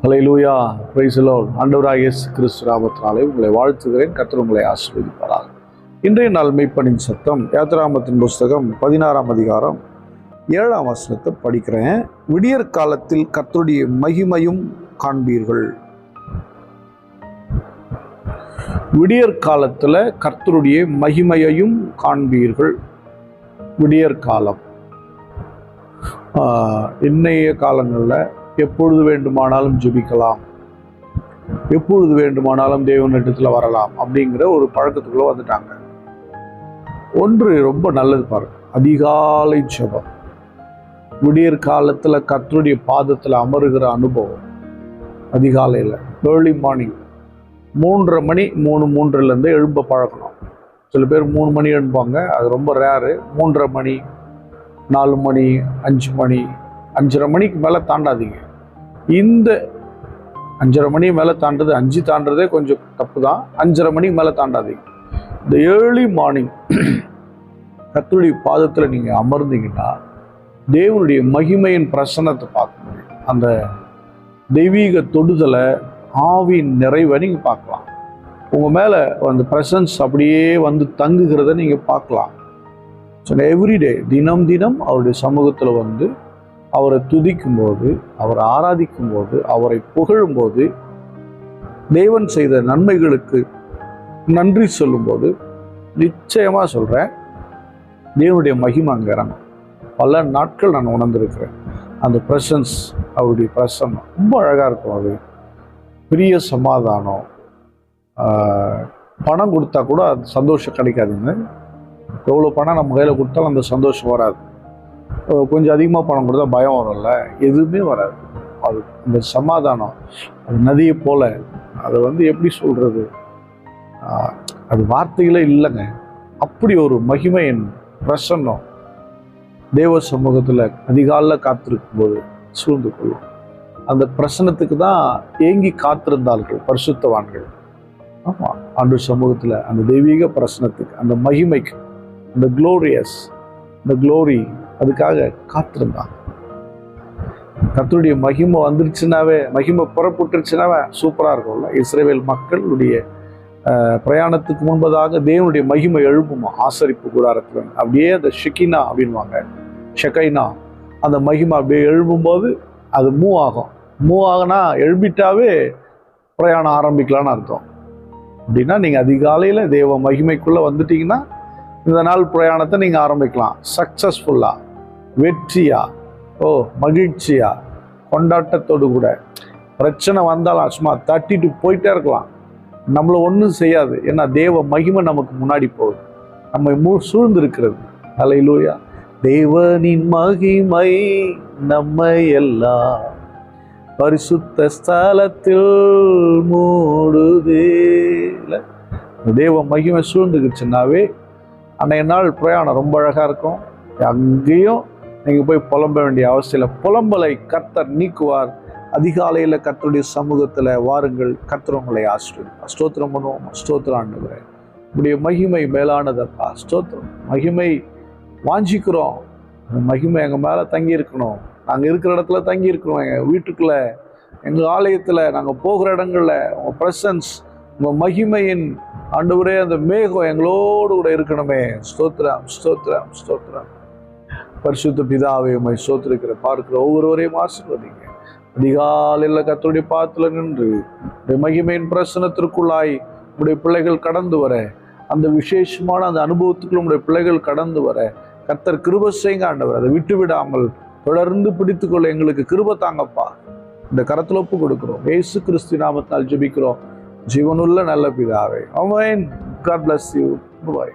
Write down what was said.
Hallelujah, praise the Lord. ஆண்டவராகிய இயேசு கிறிஸ்து நாமத்தினாலே உங்களை வாழ்த்துகிறேன். கர்த்தர் உங்களை ஆசீர்வதிப்பாராக. இன்றைய நாள் மெய்ப்பனின் சத்தம் யாத்திராகமத்தின் புஸ்தகம் 16ஆம் அதிகாரம் 7ஆம் வசனத்தை படிக்கிறேன். விடியற் காலத்தில் கர்த்தருடைய மகிமையும் காண்பீர்கள். விடியற் காலத்துல கர்த்தருடைய மகிமையையும் காண்பீர்கள். விடியற் காலம் இன்னைய காலங்களில் எப்பொழுது வேண்டுமானாலும் ஜெபிக்கலாம், எப்பொழுது வேண்டுமானாலும் தேவனிடத்தில் வரலாம் அப்படிங்கிற ஒரு பழக்கத்துக்குள்ள வந்துட்டாங்க. ஒன்று ரொம்ப நல்லது பாருங்க, அதிகாலை ஜெபம். விடியற் காலத்துல கர்த்தருடைய பாதத்துல அமருகிற அனுபவம். அதிகாலையில் ஏர்லி மார்னிங் 3:30 மணி 3:03 எழும்ப பழக்கணும். சில பேர் 3 மணி எழுப்பாங்க, அது ரொம்ப ரேரு. 3:30 மணி 4 மணி 5 மணி 5:30 மணிக்கு மேலே தாண்டாதீங்க. இந்த 5:30 மணி மேலே தாண்டது, 5 தாண்டதே கொஞ்சம் தப்பு தான். 5:30 மணிக்கு மேலே தாண்டாதீங்க. இந்த ஏர்லி மார்னிங் கர்த்தருடைய பாதத்தில் நீங்கள் அமர்ந்தீங்கன்னா தேவனுடைய மகிமையின் பிரசன்னத்தை பார்க்க முடியும். அந்த தெய்வீக தொடுதலை, ஆவியின் நிறைவை நீங்கள் பார்க்கலாம். உங்கள் மேலே அந்த ப்ரெசன்ஸ் அப்படியே வந்து தங்குகிறத நீங்கள் பார்க்கலாம். ஸோ எவ்ரிடே தினம் தினம் அவருடைய சமூகத்தில் வந்து அவரை துதிக்கும் போது, அவரை ஆராதிக்கும் போது, அவரை புகழும்போது, தேவன் செய்த நன்மைகளுக்கு நன்றி சொல்லும்போது நிச்சயமாக சொல்கிறேன், தேவனுடைய மகிமை அங்கே இறங்கும். பல நாட்கள் நான் உணர்ந்திருக்கிறேன். அந்த ப்ரெசன்ஸ், அவருடைய பிரசன்னம் ரொம்ப அழகாக இருக்கும். அது பெரிய சமாதானம். பணம் கொடுத்தா கூட அது சந்தோஷம் கிடைக்காதுங்க. எவ்வளோ பணம் நம்ம கையில் கொடுத்தாலும் அந்த சந்தோஷம் வராது. கொஞ்சம் அதிகமாக பணம் கொடுத்தா பயம் வரும்ல, எதுவுமே வராது. அது அந்த சமாதானம், அது நதியை போல, அதை வந்து எப்படி சொல்கிறது, அது வார்த்தைகளே இல்லைங்க. அப்படி ஒரு மகிமையின் பிரசன்னம் தேவ சமூகத்தில் அதிகாலையில் காத்திருக்கும் போது சூழ்ந்து கொள்ளும். அந்த பிரசன்னத்துக்கு தான் ஏங்கி காத்திருந்தார்கள் பரிசுத்தவான்கள். ஆமாம், ஆண்டவர் சமூகத்தில் அந்த தெய்வீக பிரசன்னத்துக்கு, அந்த மகிமைக்கு, அந்த க்ளோரியஸ், இந்த க்ளோரி, அதுக்காக காத்திருந்தாங்க. கர்த்தருடைய மகிமை வந்துருச்சுனாவே, மகிமை புறப்பட்டுருச்சுனாவே சூப்பராக இருக்கும்ல. இஸ்ரவேல் மக்களுடைய பிரயாணத்துக்கு முன்பதாக தேவனுடைய மகிமை எழுப்புமா ஆசரிப்பு கூடாரத்தில். அப்படியே அந்த ஷெக்கினா அப்படின்வாங்க, ஷெகைனா, அந்த மகிமை அப்படியே எழும்பும்போது அது மூவ் ஆகும். மூவ் ஆகுனா எழுப்பிட்டாவே பிரயாணம் ஆரம்பிக்கலான்னு அர்த்தம். அப்படின்னா நீங்கள் அதிகாலையில் தேவ மகிமைக்குள்ளே வந்துட்டீங்கன்னா இந்த நாள் பிரயாணத்தை நீங்கள் ஆரம்பிக்கலாம். சக்ஸஸ்ஃபுல்லாக, வெற்றியாக, மகிழ்ச்சியாக, கொண்டாட்டத்தோடு கூட. பிரச்சனை வந்தாலும் சும்மா தட்டிட்டு போயிட்டே இருக்கலாம். நம்மளை ஒன்றும் செய்யாது. ஏன்னா தேவ மகிமை நமக்கு முன்னாடி போகுது, நம்ம சூழ்ந்து இருக்கிறது. ஹல்லேலூயா. தேவனின் மகிமை நம்மை எல்லாம் பரிசுத்த ஸ்தலத்தில் மூடுதே. தேவ மகிமை சூழ்ந்துக்குச்சுன்னாவே அன்றைய நாள் பிரயாணம் ரொம்ப அழகாக இருக்கும். அங்கேயும் நீங்கள் போய் புலம்ப வேண்டிய அவசியம் இல்லை. புலம்பலை கர்த்தர் நீக்குவார். அதிகாலையில் கர்த்தருடைய சமூகத்தில் வாருங்கள், கர்த்தர் உங்களை ஆசீர்வதிப்பார். ஸ்தோத்திரம் பண்ணுவோம். ஸ்தோத்திரம் ஆண்டவரே, உடைய மகிமை மேலானதப்பா. ஸ்தோத்திரம். மகிமை வாஞ்சிக்கிறோம். அந்த மகிமை எங்கள் மேலே தங்கி இருக்கணும். நாங்கள் இருக்கிற இடத்துல தங்கி இருக்கிறோம். எங்கள் வீட்டுக்குள்ளே, எங்கள் ஆலயத்தில், நாங்கள் போகிற இடங்களில் உங்கள் ப்ரெசன்ஸ், உங்கள் மகிமையின் ஆண்டவரே அந்த மேகம் எங்களோடு கூட இருக்கணுமே. ஸ்தோத்திரம், ஸ்தோத்திரம், ஸ்தோத்திரம். பரிசுத்த பிதாவே உம்மை ஸ்தோத்திரிக்கிற பார்க்கிற ஒவ்வொருவரையும் ஆசீர்வதிங்க. அதிகாலையில் கர்த்தருடைய பாதத்தில் நின்று மகிமையின் பிரசனத்திற்குள்ளாய் உடைய பிள்ளைகள் கடந்து வர, அந்த விசேஷமான அந்த அனுபவத்துக்குள்ள உடைய பிள்ளைகள் கடந்து வர கர்த்தர் கிருபை செய்யுங்க ஆண்டவர். அதை விட்டு விடாமல் தொடர்ந்து பிடித்துக்கொள்ள எங்களுக்கு கிருபை தாங்கப்பா. இந்த கரத்தில் ஒப்பு கொடுக்கிறோம். இயேசு கிறிஸ்து நாமத்தால் ஜெபிக்கிறோம் ஜீவனுள்ள நல்ல பிதாவே. ஆமென். God bless you. Bye.